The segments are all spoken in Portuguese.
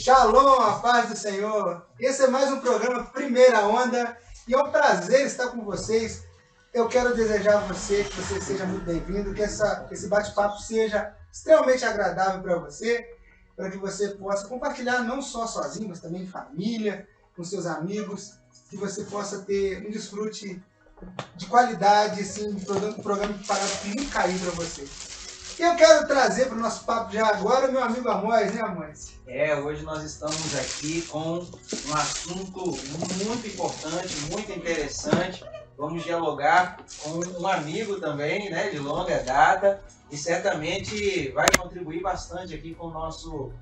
Shalom, a paz do Senhor. Esse é mais um programa Primeira Onda e é um prazer estar com vocês. Eu quero desejar a você que você seja muito bem-vindo, que esse bate-papo seja extremamente agradável para você, para que você possa compartilhar não só sozinho, mas também em família, com seus amigos, que você possa ter um desfrute de qualidade, assim, de programa preparado com muito carinho para você. E eu quero trazer para o nosso papo já agora o meu amigo Amós, né, Amós? Hoje nós estamos aqui com um assunto muito importante, muito interessante. Vamos dialogar com um amigo também, né, de longa data, e certamente vai contribuir bastante aqui com o nosso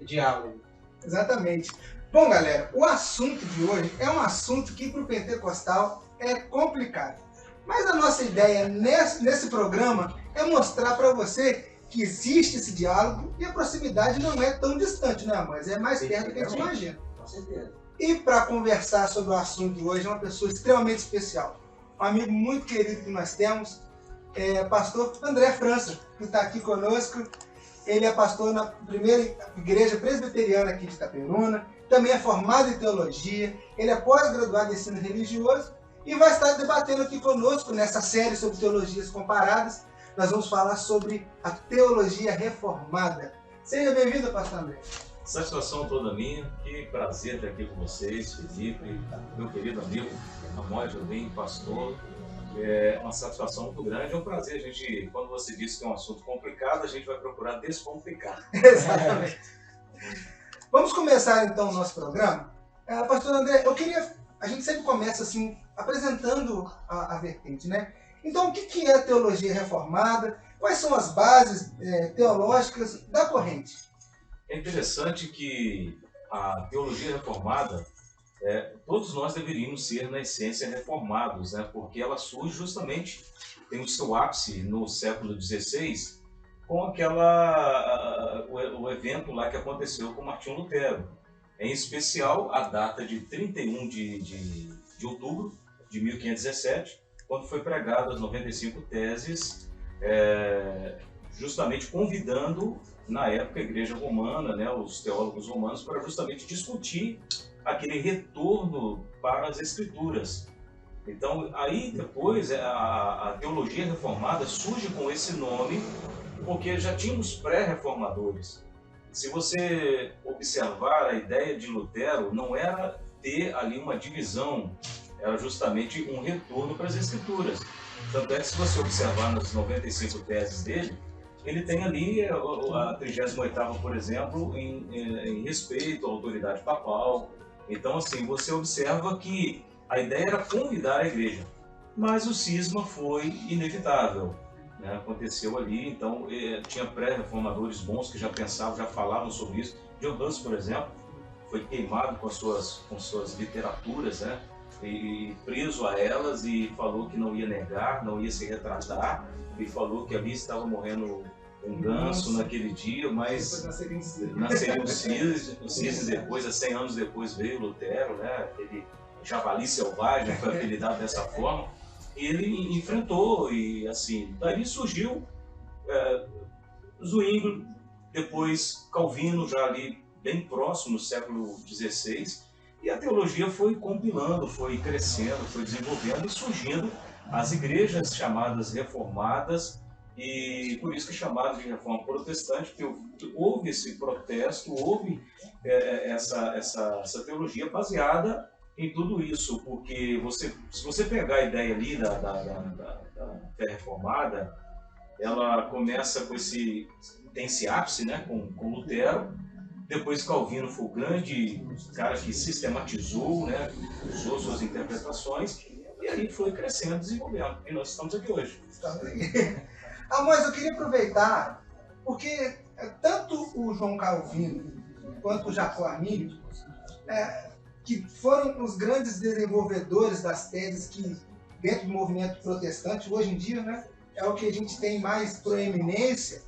diálogo. Exatamente. Bom, galera, o assunto de hoje é um assunto que para o pentecostal é complicado. Mas a nossa ideia nesse programa é mostrar para você que existe esse diálogo e a proximidade não é tão distante, né, mas é mais perto do que a gente imagina. Com certeza. E para conversar sobre o assunto de hoje é uma pessoa extremamente especial. Um amigo muito querido que nós temos, pastor André França, que está aqui conosco. Ele é pastor na primeira igreja presbiteriana aqui de Itaperuna, também é formado em teologia, ele é pós-graduado em ensino religioso e vai estar debatendo aqui conosco nessa série sobre teologias comparadas. Nós vamos falar sobre a teologia reformada. Seja bem-vindo, pastor André. Satisfação toda minha, que prazer estar aqui com vocês, Felipe, meu querido amigo Amós Jobim, pastor. É uma satisfação muito grande, é um prazer a gente, quando você disse que é um assunto complicado, a gente vai procurar descomplicar. Exatamente. Vamos começar então o nosso programa. Pastor André, a gente sempre começa assim, apresentando a vertente, né? Então, o que é a teologia reformada? Quais são as bases teológicas da corrente? É interessante que a teologia reformada, todos nós deveríamos ser, na essência, reformados, né? Porque ela surge justamente, tem o seu ápice no século XVI, com o evento lá que aconteceu com Martinho Lutero. Em especial, a data de 31 de outubro de 1517, quando foi pregado as 95 teses, justamente convidando, na época, a Igreja Romana, né, os teólogos romanos, para justamente discutir aquele retorno para as Escrituras. Então, aí depois, a teologia reformada surge com esse nome, porque já tínhamos pré-reformadores. Se você observar a ideia de Lutero, não era ter ali uma divisão, era justamente um retorno para as Escrituras. Tanto é que se você observar nas 95 teses dele, ele tem ali a 38ª, por exemplo, em respeito à autoridade papal. Então, assim, você observa que a ideia era convidar a igreja, mas o cisma foi inevitável, né? Aconteceu ali, então tinha pré-reformadores bons que já pensavam, já falavam sobre isso. John Huss, por exemplo, foi queimado com suas literaturas, né? E preso a elas, e falou que não ia negar, não ia se retratar, e falou que ali estava morrendo um ganso naquele dia, mas nasceria o cisne depois, 100 anos depois veio Lutero, né? Aquele javali selvagem, foi apelidado dessa forma. Ele enfrentou, e assim, daí surgiu Zwingli, depois Calvino, já ali bem próximo, no século XVI, e a teologia foi compilando, foi crescendo, foi desenvolvendo e surgindo as igrejas chamadas reformadas, e por isso que é chamado de reforma protestante, porque houve esse protesto, houve essa teologia baseada em tudo isso, porque se você pegar a ideia ali da fé reformada, ela começa tem esse ápice, né, com Lutero. Depois Calvino foi o grande cara que sistematizou, né, usou suas interpretações, e aí foi crescendo, desenvolvendo, e nós estamos aqui hoje. Mas eu queria aproveitar, porque tanto o João Calvino quanto o Jacó Armínio, que foram os grandes desenvolvedores das teses que, dentro do movimento protestante, hoje em dia, né, é o que a gente tem mais proeminência,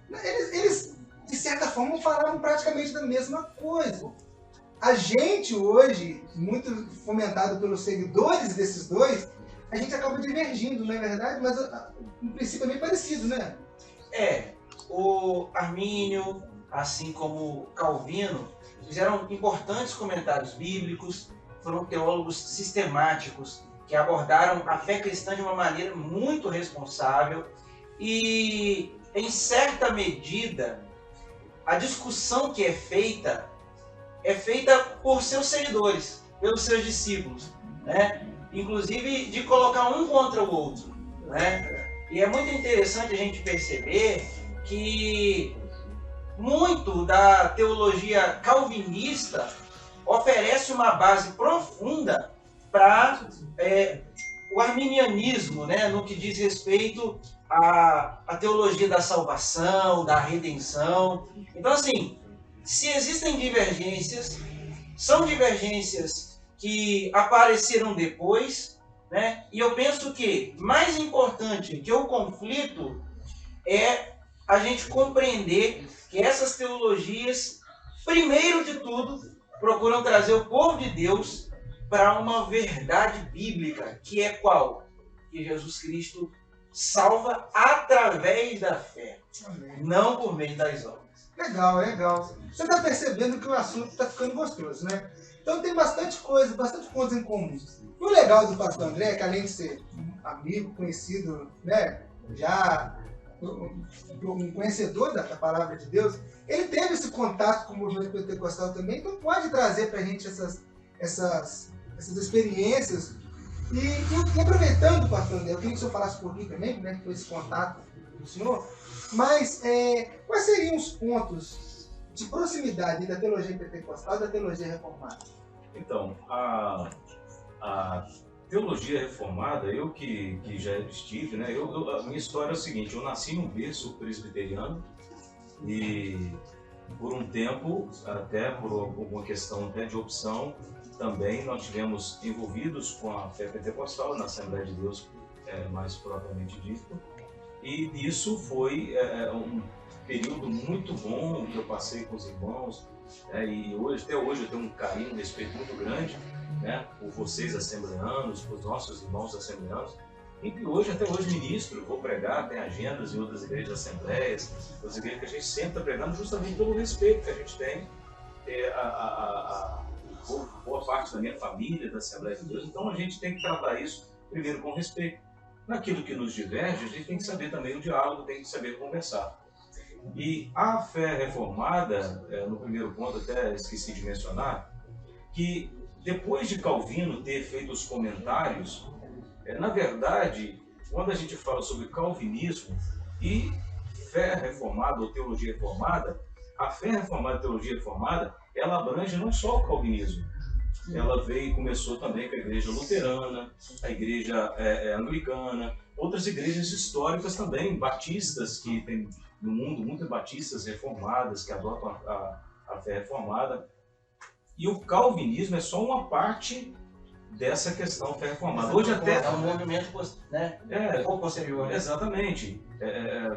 eles de certa forma, falaram praticamente da mesma coisa. A gente hoje, muito fomentado pelos seguidores desses dois, a gente acaba divergindo, não é verdade? Mas no princípio é bem parecido, né? O Armínio, assim como Calvino, fizeram importantes comentários bíblicos, foram teólogos sistemáticos, que abordaram a fé cristã de uma maneira muito responsável e, em certa medida, a discussão que é feita por seus seguidores, pelos seus discípulos, né? Inclusive de colocar um contra o outro, né? E é muito interessante a gente perceber que muito da teologia calvinista oferece uma base profunda para o arminianismo, né? No que diz respeito à teologia da salvação, da redenção. Então, assim, se existem divergências, são divergências que apareceram depois, né? E eu penso que mais importante que o conflito é a gente compreender que essas teologias, primeiro de tudo, procuram trazer o povo de Deus para uma verdade bíblica, que é qual? Que Jesus Cristo salva através da fé, não por meio das obras. Legal, legal. Você está percebendo que o assunto está ficando gostoso, né? Então tem bastante coisa, bastante pontos em comum. E o legal do pastor André é que, além de ser um amigo, conhecido, né, já um conhecedor da palavra de Deus, ele teve esse contato com o movimento pentecostal também, então pode trazer para a gente essas experiências. E aproveitando, pastor André, eu queria que o senhor falasse um pouquinho também, como é que foi esse contato do senhor, mas quais seriam os pontos de proximidade da teologia pentecostal e da teologia reformada? Então, a teologia reformada, eu que já estive, né? A minha história é o seguinte: eu nasci num berço presbiteriano e por um tempo, até por alguma questão até de opção, também nós tivemos envolvidos com a fé pentecostal na Assembleia de Deus, mais propriamente dito. E isso foi um período muito bom que eu passei com os irmãos, e até hoje eu tenho um carinho, um respeito muito grande, né, por vocês assembleanos, por nossos irmãos assembleanos, e que até hoje ministro, vou pregar, tem agendas em outras igrejas, assembleias, outras igrejas que a gente sempre está pregando justamente pelo respeito que a gente tem, boa parte da minha família, da Assembleia de Deus. Então a gente tem que tratar isso primeiro com respeito. Naquilo que nos diverge, a gente tem que saber também o diálogo, tem que saber conversar. E a fé reformada, no primeiro ponto, até esqueci de mencionar, que depois de Calvino ter feito os comentários, na verdade, quando a gente fala sobre calvinismo e fé reformada ou teologia reformada, a fé reformada e teologia reformada, ela abrange não só o calvinismo. Ela começou também com a igreja luterana, a igreja anglicana, outras igrejas históricas também, batistas, que tem no mundo muitas batistas reformadas, que adotam a fé reformada. E o calvinismo é só uma parte dessa questão fé reformada. Hoje até é um movimento, né? Um pouco posterior. Né? Exatamente.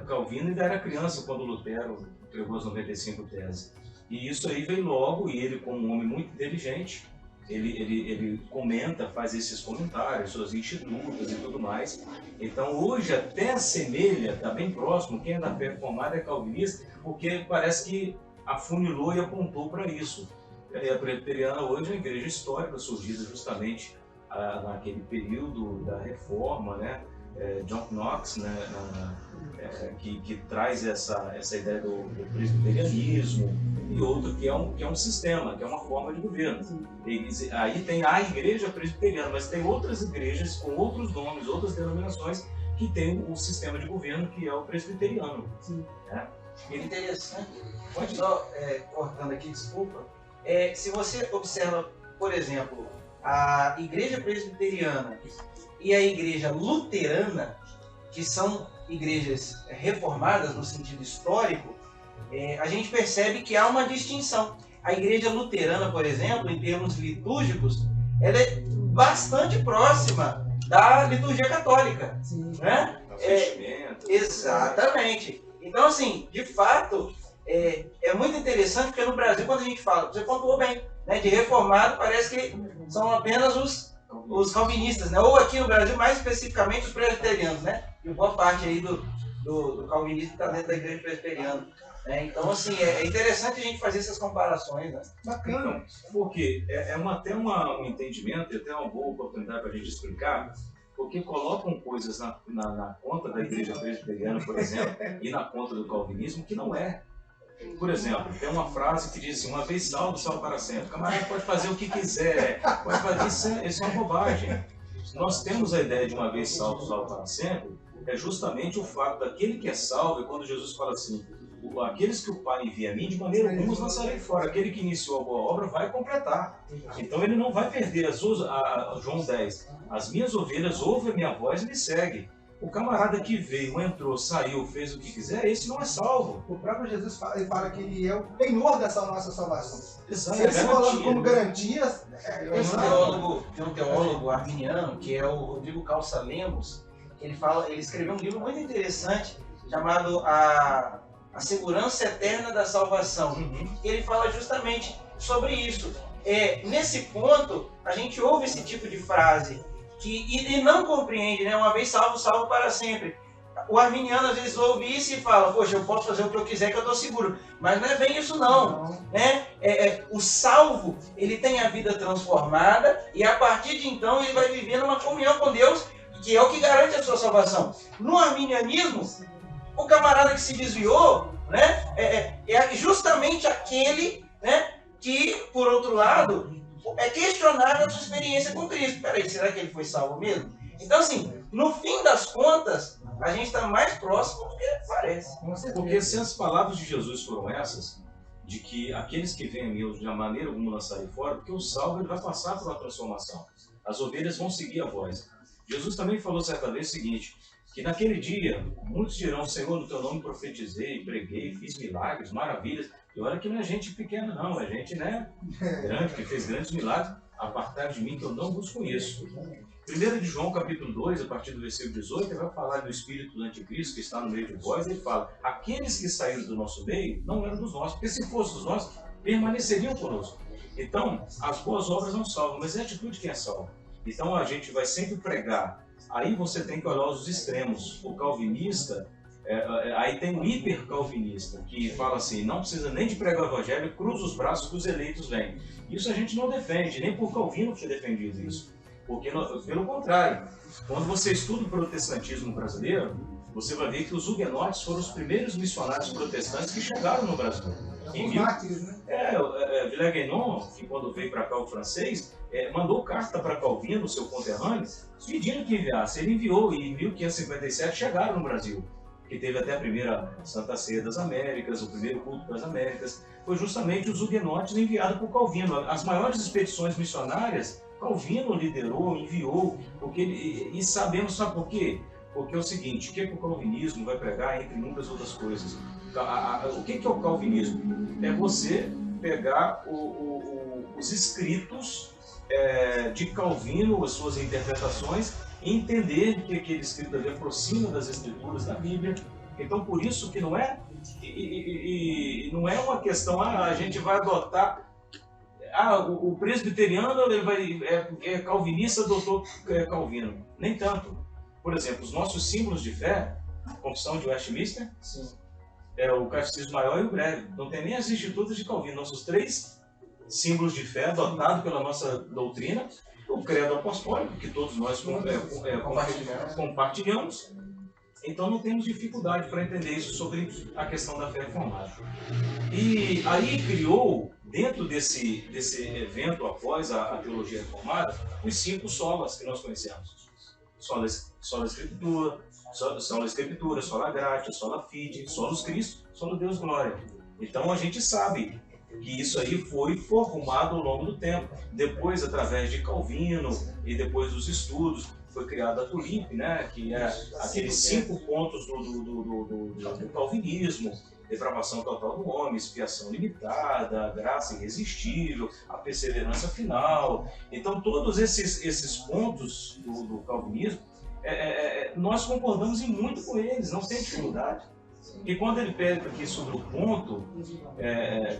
Calvino ainda era criança quando Lutero entregou as 95 teses. E isso aí veio logo, e ele, como um homem muito inteligente, ele comenta, faz esses comentários, suas institutas e tudo mais. Então hoje até assemelha, está bem próximo, quem é da fé reformada é calvinista, porque parece que afunilou e apontou para isso. A presbiteriana hoje é uma igreja histórica, surgida justamente naquele período da reforma, né? John Knox, né? Que traz essa ideia do presbiterianismo, e outro que é um sistema, que é uma forma de governo. Aí tem a igreja presbiteriana, mas tem outras igrejas com outros nomes, outras denominações, que tem o sistema de governo que é o presbiteriano. Né? Interessante. Pode só, cortando aqui, desculpa. Se você observa, por exemplo, a igreja presbiteriana e a igreja luterana, que são igrejas reformadas no sentido histórico, a gente percebe que há uma distinção. A igreja luterana, por exemplo, em termos litúrgicos, ela é bastante próxima da liturgia católica. Sim. Né? Exatamente. Então, assim, de fato, é muito interessante, porque no Brasil, quando a gente fala, você pontuou bem, né, de reformado, parece que são apenas os calvinistas, né? Ou aqui no Brasil, mais especificamente, os presbiterianos, né? E boa parte aí do calvinismo está dentro da igreja presbiteriana. né? Então, assim, é interessante a gente fazer essas comparações, né? Bacana. Então, porque até um entendimento e até uma boa oportunidade para a gente explicar, porque colocam coisas na conta da igreja presbiteriana, por exemplo, e na conta do calvinismo, que não é. Por exemplo, tem uma frase que diz assim, uma vez salvo, salvo para sempre. O camarada pode fazer o que quiser, pode fazer, isso é uma bobagem. Nós temos a ideia de uma vez salvo, salvo para sempre, é justamente o fato daquele que é salvo, é quando Jesus fala assim, aqueles que o Pai envia a mim, de maneira alguma os lançarei fora. Aquele que iniciou a boa obra vai completar. Então ele não vai perder. João 10, as minhas ovelhas ouvem a minha voz e me seguem. O camarada que veio, entrou, saiu, fez o que quiser, esse não é salvo. O próprio Jesus fala que ele é o penhor dessa nossa salvação. Exato, Se ele se coloca como garantia... Tem um teólogo arminiano, que é o Rodrigo Calça Lemos, que ele escreveu um livro muito interessante, chamado A Segurança Eterna da Salvação. Ele fala justamente sobre isso. Nesse ponto, a gente ouve esse tipo de frase, e não compreende, né? Uma vez salvo, salvo para sempre. O arminiano às vezes ouve isso e fala, poxa, eu posso fazer o que eu quiser que eu estou seguro. Mas não é bem isso não. Né? O salvo, ele tem a vida transformada e a partir de então ele vai viver numa comunhão com Deus, que é o que garante a sua salvação. No arminianismo, o camarada que se desviou, né, é justamente aquele, né, que, por outro lado, é questionável a sua experiência com Cristo. Peraí, será que ele foi salvo mesmo? Então, assim, no fim das contas, a gente está mais próximo do que parece. Porque se as palavras de Jesus foram essas, de que aqueles que vêm a mim, de maneira alguma lançarem fora, porque o salvo ele vai passar por uma transformação. As ovelhas vão seguir a voz. Jesus também falou certa vez o seguinte, que naquele dia, muitos dirão, Senhor, no teu nome profetizei, preguei, fiz milagres, maravilhas. E olha que não é gente pequena não, é gente, né, grande, que fez grandes milagres. Apartar de mim que eu não vos conheço. 1 de João, capítulo 2, a partir do versículo 18, ele vai falar do espírito do anticristo que está no meio de vós. Ele fala, aqueles que saíram do nosso meio não eram dos nossos, porque se fossem dos nossos, permaneceriam conosco. Então, as boas obras não salvam, mas é a atitude que é salva. Então, a gente vai sempre pregar. Aí você tem que olhar os extremos. O calvinista, aí tem o hipercalvinista, que fala assim, não precisa nem de pregar o evangelho, cruza os braços que os eleitos vêm. Isso a gente não defende, nem por Calvino foi defendido isso. Porque, pelo contrário, quando você estuda o protestantismo brasileiro, você vai ver que os huguenotes foram os primeiros missionários protestantes que chegaram no Brasil. Os mártires, né? Villegagnon, que quando veio para cá o francês, mandou carta para Calvino, seu conterrâneo, pedindo que enviasse. Ele enviou e em 1557 chegaram no Brasil. Que teve até a primeira Santa Ceia das Américas, o primeiro culto das Américas, foi justamente os huguenotes enviados por Calvino. As maiores expedições missionárias, Calvino liderou, enviou, e sabemos, sabe por quê? Porque é o seguinte, o que o calvinismo vai pregar entre muitas outras coisas? O que é o calvinismo? É você pegar os escritos de Calvino, as suas interpretações, e entender que aquele escrito ali aproxima das escrituras da Bíblia. Então, por isso que não é uma questão, a gente vai adotar, o presbiteriano é calvinista, doutor Calvino. Nem tanto. Por exemplo, os nossos símbolos de fé, a Confissão de Westminster, sim, o Catecismo Maior e o Breve. Não tem nem as institutas de Calvino. Nossos 3 símbolos de fé adotados pela nossa doutrina, o credo apostólico, que todos nós compartilhamos. Então não temos dificuldade para entender isso sobre a questão da fé reformada. E aí criou, dentro desse evento após a teologia reformada, os 5 solas que nós conhecemos. Sola Escritura, Sola Gratia, Sola Fide, Solus Cristo, Solo Deus Glória. Então a gente sabe que isso aí foi formado ao longo do tempo. Depois, através de Calvino e depois dos estudos, foi criada a Tulipe, né? Que é aqueles 5 pontos do calvinismo: depravação total do homem, expiação limitada, graça irresistível, a perseverança final. Então, todos esses pontos do calvinismo, nós concordamos em muito com eles, não tem dificuldade. E quando ele pede aqui sobre o ponto,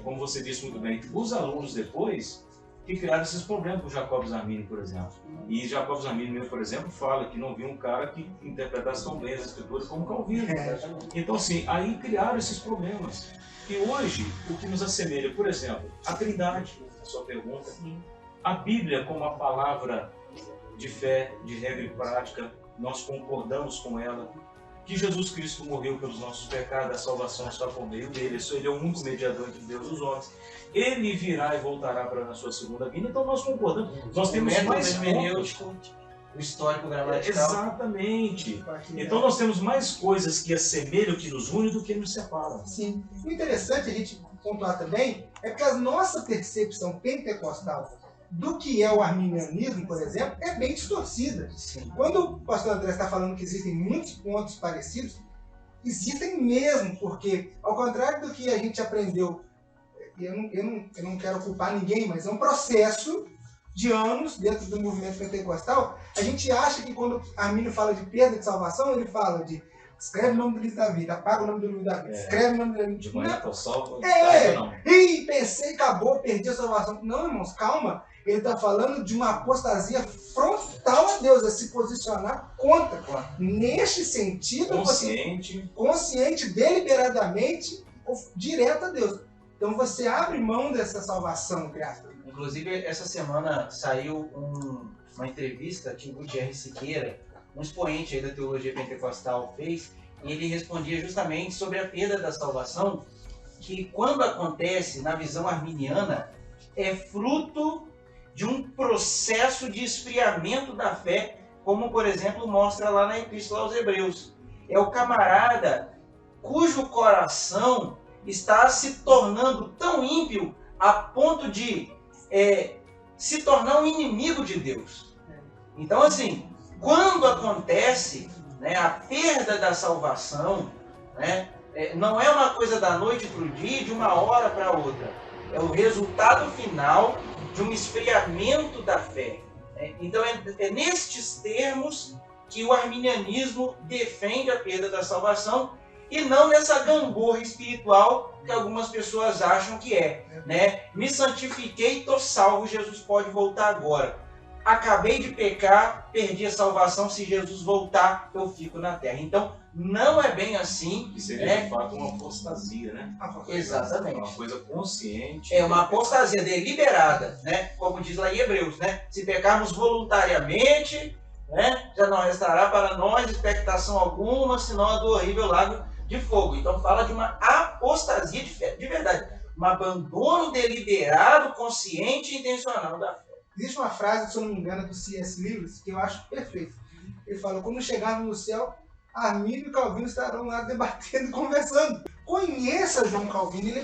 como você disse muito bem, os alunos depois, que criaram esses problemas com Jacob Armínio, por exemplo. E Jacob Armínio, por exemplo, fala que não viu um cara que interpretasse tão bem as escrituras como Calvino. Então, assim, aí criaram esses problemas. E hoje, o que nos assemelha, por exemplo, a Trindade, a sua pergunta, a Bíblia como a palavra de fé, de regra e prática, nós concordamos com ela, que Jesus Cristo morreu pelos nossos pecados, a salvação está por meio dele, ele é o único mediador entre Deus e os homens. Ele virá e voltará para a sua segunda vinda, então nós concordamos. Nós temos mais hermenêutico, o histórico gramatical. Exatamente. Então nós temos mais coisas que assemelham, que nos unem, do que nos separam. Sim. O interessante a gente pontuar também é que a nossa percepção pentecostal do que é o arminianismo, por exemplo, é bem distorcida. Sim. Quando o pastor André está falando que existem muitos pontos parecidos, existem mesmo, porque, ao contrário do que a gente aprendeu, eu não quero culpar ninguém, mas é um processo de anos dentro do movimento pentecostal. A gente acha que quando Armínio fala de perda de salvação, ele fala de escreve o nome do livro da vida, apaga o nome do livro da vida, escreve o nome do livro da vida. De manhã estou salvo, não. Ih, pensei, acabou, perdi a salvação. Não, irmãos, calma. Ele está falando de uma apostasia frontal a Deus, a se posicionar contra. Neste sentido, consciente, deliberadamente, direto a Deus. Então você abre mão dessa salvação, graças. Inclusive, essa semana saiu uma entrevista que o Gutierre Siqueira, um expoente aí da teologia pentecostal, fez, e ele respondia justamente sobre a perda da salvação, que quando acontece na visão arminiana, é fruto de um processo de esfriamento da fé, como, por exemplo, mostra lá na Epístola aos Hebreus. É o camarada cujo coração está se tornando tão ímpio a ponto de se tornar um inimigo de Deus. Então, assim, quando acontece, né, a perda da salvação, né, não é uma coisa da noite para o dia, de uma hora para outra. É o resultado final de um esfriamento da fé. Então, é nestes termos que o arminianismo defende a perda da salvação, e não nessa gangorra espiritual que algumas pessoas acham que é. Né? Me santifiquei, estou salvo, Jesus pode voltar agora. Acabei de pecar, perdi a salvação, se Jesus voltar, eu fico na terra. Então, não é bem assim. Que seria, de fato, uma apostasia, né? Exatamente. Uma coisa consciente. É uma apostasia deliberada, né? Como diz lá em Hebreus, né? Se pecarmos voluntariamente, né, já não restará para nós expectação alguma, senão a do horrível lago de fogo. Então fala de uma apostasia de verdade, um abandono deliberado, consciente e intencional da fé. Existe uma frase, se eu não me engano, do C.S. Lewis, que eu acho perfeita. Ele fala, quando chegarmos no céu, Armínio e Calvino estarão lá debatendo e conversando. Conheça João Calvino,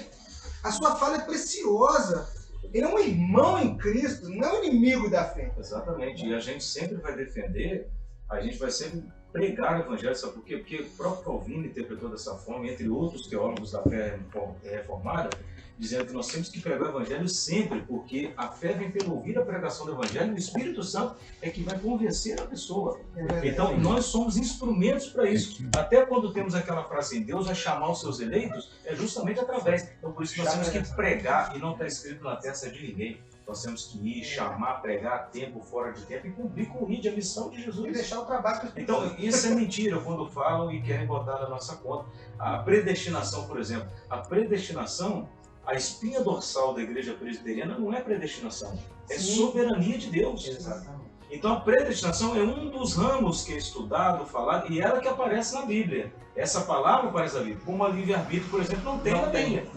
a sua fala é preciosa. Ele é um irmão em Cristo, não é um inimigo da fé. Exatamente, e a gente sempre vai defender, a gente vai sempre pregar o evangelho, sabe por quê? Porque o próprio Calvino interpretou dessa forma, entre outros teólogos da fé reformada, dizendo que nós temos que pregar o evangelho sempre, porque a fé vem pelo ouvir a pregação do evangelho, e o Espírito Santo é que vai convencer a pessoa. Então, nós somos instrumentos para isso. Até quando temos aquela frase assim, Deus vai chamar os seus eleitos, é justamente através. Então, por isso que nós temos que pregar, e não está escrito na testa de ninguém. Nós temos que ir, chamar, pregar a tempo, fora de tempo, e cumprir com o ID, a missão de Jesus. E deixar o trabalho para as pessoas. Então, isso é mentira quando falam e querem botar na nossa conta. A predestinação, por exemplo, a predestinação, a espinha dorsal da igreja presbiteriana não é predestinação, é soberania de Deus. Exatamente. Então a predestinação é um dos ramos que é estudado, falado, e ela que aparece na Bíblia. Essa palavra aparece na Bíblia. Como a livre-arbítrio, por exemplo, não tem na Bíblia.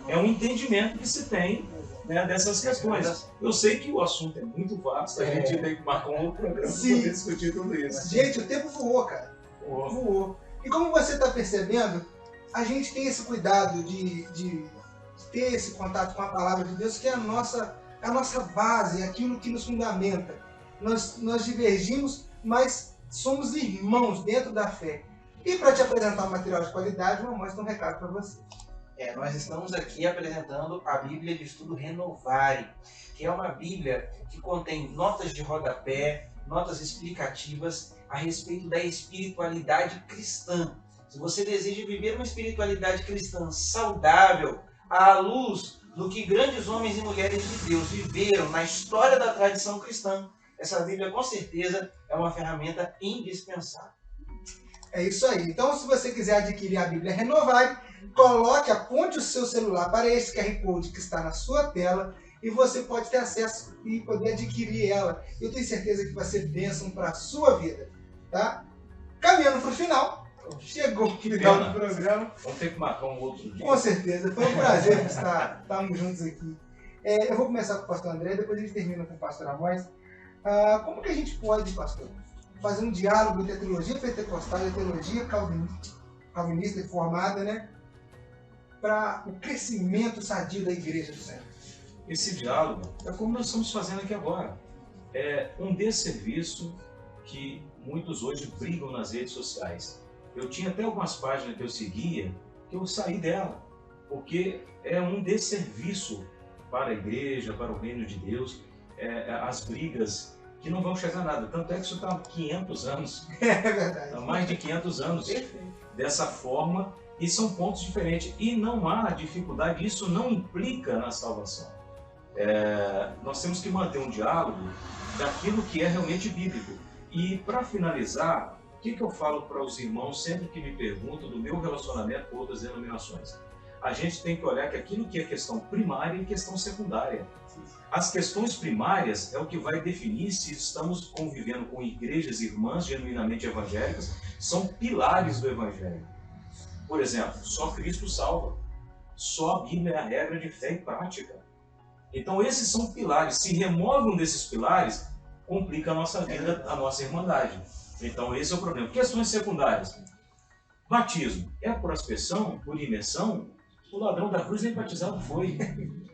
É um entendimento que se tem, né, dessas questões. Eu sei que o assunto é muito vasto, a gente tem que marcar um outro programa para poder discutir tudo isso. Gente, o tempo voou, cara. Voou. E como você está percebendo, a gente tem esse cuidado de ter esse contato com a palavra de Deus, que é a nossa base, é aquilo que nos fundamenta. Nós divergimos, mas somos irmãos dentro da fé. E para te apresentar um material de qualidade, uma mostra um recado para você. Nós estamos aqui apresentando a Bíblia de Estudo Renovare, que é uma Bíblia que contém notas de rodapé, notas explicativas a respeito da espiritualidade cristã. Se você deseja viver uma espiritualidade cristã saudável, à luz do que grandes homens e mulheres de Deus viveram na história da tradição cristã, essa Bíblia com certeza é uma ferramenta indispensável. É isso aí. Então, se você quiser adquirir a Bíblia Renovare, aponte o seu celular para esse QR Code que está na sua tela e você pode ter acesso e poder adquirir ela. Eu tenho certeza que vai ser bênção para a sua vida, tá? Caminhando para o final, chegou o final do programa. Vamos ter que marcar um outro dia. Com certeza, foi um prazer estarmos juntos aqui. Eu vou começar com o pastor André, depois a gente termina com o pastor Amós. Como que a gente pode, pastor, fazer um diálogo entre a teologia pentecostal e a teologia calvinista reformada, né, para o crescimento sadio da igreja do Senhor? Esse diálogo é como nós estamos fazendo aqui agora. É um desserviço que muitos hoje brigam nas redes sociais. Eu tinha até algumas páginas que eu seguia, que eu saí dela, porque é um desserviço para a igreja, para o reino de Deus, as brigas que não vão chegar a nada. Tanto é que isso está há 500 anos. É verdade. Há mais de 500 anos. Dessa forma, e são pontos diferentes. E não há dificuldade, isso não implica na salvação. Nós temos que manter um diálogo daquilo que é realmente bíblico. E para finalizar, o que eu falo para os irmãos sempre que me perguntam do meu relacionamento com outras denominações? A gente tem que olhar que aquilo que é questão primária e questão secundária. As questões primárias é o que vai definir se estamos convivendo com igrejas irmãs genuinamente evangélicas, são pilares do evangelho. Por exemplo, só Cristo salva, só a Bíblia é a regra de fé e prática. Então esses são pilares. Se remove um desses pilares, complica a nossa vida, a nossa irmandade. Então esse é o problema. Questões secundárias. Batismo. É por aspersão, por imersão? O ladrão da cruz nem batizado foi.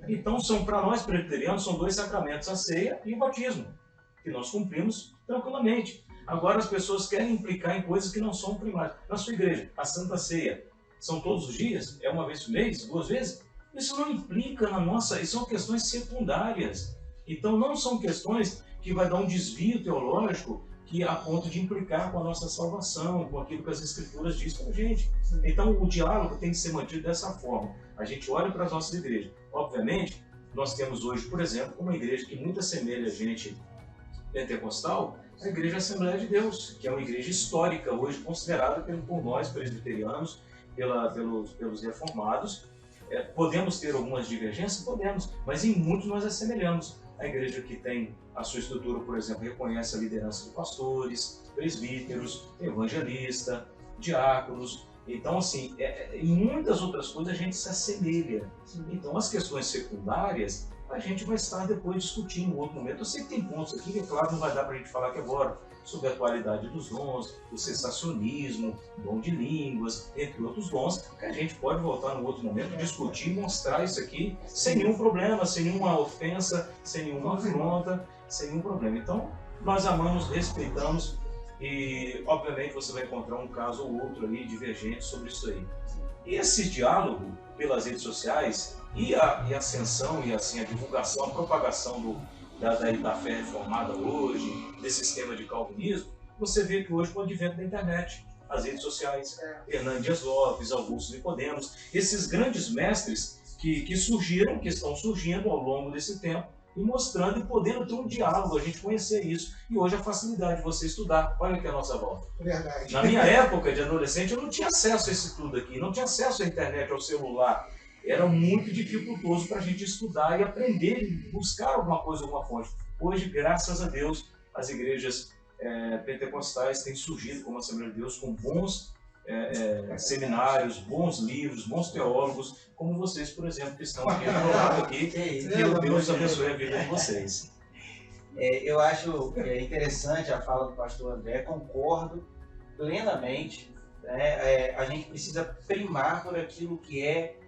Então para nós presbiterianos, são dois sacramentos, a ceia e o batismo, que nós cumprimos tranquilamente. Agora as pessoas querem implicar em coisas que não são primárias. Na sua igreja, a Santa Ceia, são todos os dias? É uma vez por mês? 2 vezes? Isso não implica na nossa... Isso são questões secundárias. Então não são questões que vai dar um desvio teológico que a ponto de implicar com a nossa salvação, com aquilo que as Escrituras dizem para a gente. Então o diálogo tem que ser mantido dessa forma. A gente olha para as nossas igrejas. Obviamente, nós temos hoje, por exemplo, uma igreja que muito assemelha a gente pentecostal, a Igreja Assembleia de Deus, que é uma igreja histórica, hoje considerada por nós, presbiterianos, pelos reformados. Podemos ter algumas divergências? Podemos, mas em muitos nós assemelhamos. A igreja que tem a sua estrutura, por exemplo, reconhece a liderança de pastores, presbíteros, evangelista, diáconos. Então, assim, em muitas outras coisas a gente se assemelha. Então, as questões secundárias, a gente vai estar depois discutindo em outro momento. Eu sei que tem pontos aqui que, é claro, não vai dar para a gente falar aqui agora, sobre a atualidade dos dons, o cessacionismo, dom de línguas, entre outros dons, que a gente pode voltar num outro momento, discutir e mostrar isso aqui sem nenhum problema, sem nenhuma ofensa, sem nenhuma afronta, sem nenhum problema. Então, nós amamos, respeitamos e, obviamente, você vai encontrar um caso ou outro ali divergente sobre isso aí. E esse diálogo pelas redes sociais e a ascensão e assim, a divulgação, a propagação da fé reformada hoje, desse sistema de calvinismo, você vê que hoje com o advento da internet, as redes sociais, Hernando Dias Lopes, Augusto Nicodemos, esses grandes mestres que surgiram, que estão surgindo ao longo desse tempo, e mostrando e podendo ter um diálogo, a gente conhecer isso. E hoje a facilidade de você estudar, olha aqui a nossa volta. Verdade. Na minha época de adolescente, eu não tinha acesso a isso tudo aqui, não tinha acesso à internet, ao celular. Era muito dificultoso para a gente estudar e aprender e buscar alguma coisa, alguma fonte. Hoje, graças a Deus, as igrejas pentecostais têm surgido como Assembleia de Deus com bons seminários, bons livros, bons teólogos, como vocês, por exemplo, que estão aqui do lado aqui. Que Deus abençoe a vida de vocês. Eu acho interessante a fala do pastor André, concordo plenamente. A gente precisa primar por aquilo que é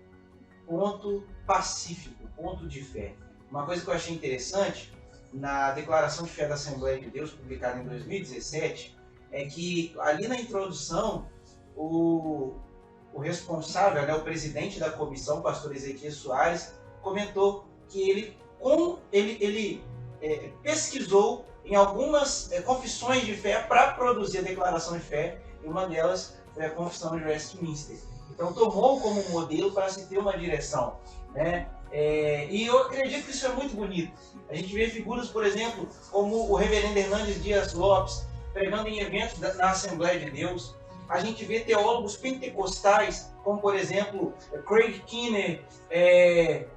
ponto pacífico, ponto de fé. Uma coisa que eu achei interessante, na Declaração de Fé da Assembleia de Deus, publicada em 2017, é que ali na introdução, o responsável, o presidente da comissão, o pastor Ezequias Soares, comentou que ele pesquisou em algumas confissões de fé para produzir a declaração de fé, e uma delas foi a confissão de Westminster. Então tomou como modelo para se ter uma direção, né? E eu acredito que isso é muito bonito. A gente vê figuras, por exemplo, como o reverendo Hernandes Dias Lopes, pregando em eventos na Assembleia de Deus. A gente vê teólogos pentecostais, como por exemplo Craig Keener,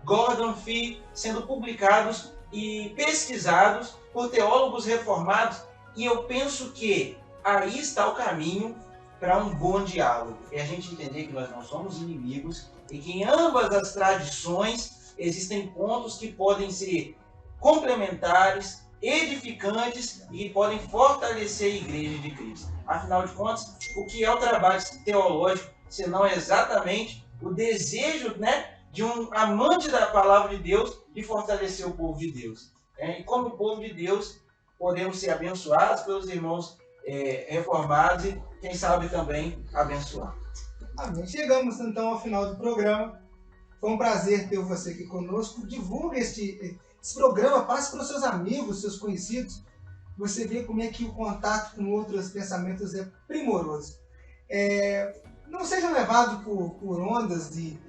Gordon Fee, sendo publicados e pesquisados por teólogos reformados. E eu penso que aí está o caminho para um bom diálogo. É a gente entender que nós não somos inimigos e que em ambas as tradições existem pontos que podem ser complementares, edificantes e podem fortalecer a Igreja de Cristo. Afinal de contas, o que é o trabalho teológico, senão exatamente o desejo, né, de um amante da palavra de Deus de fortalecer o povo de Deus. E como povo de Deus, podemos ser abençoados pelos irmãos reformados e, quem sabe, também abençoados. Amém. Chegamos então ao final do programa. Foi um prazer ter você aqui conosco. Divulgue esse programa, passe para os seus amigos, seus conhecidos. Você vê como é que o contato com outros pensamentos é primoroso. Não seja levado por ondas de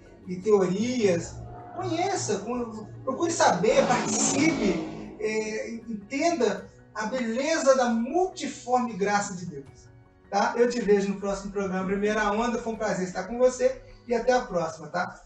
teorias. Conheça, procure saber, participe, entenda a beleza da multiforme graça de Deus. Tá? Eu te vejo no próximo programa Primeira Onda. Foi um prazer estar com você e até a próxima. Tá?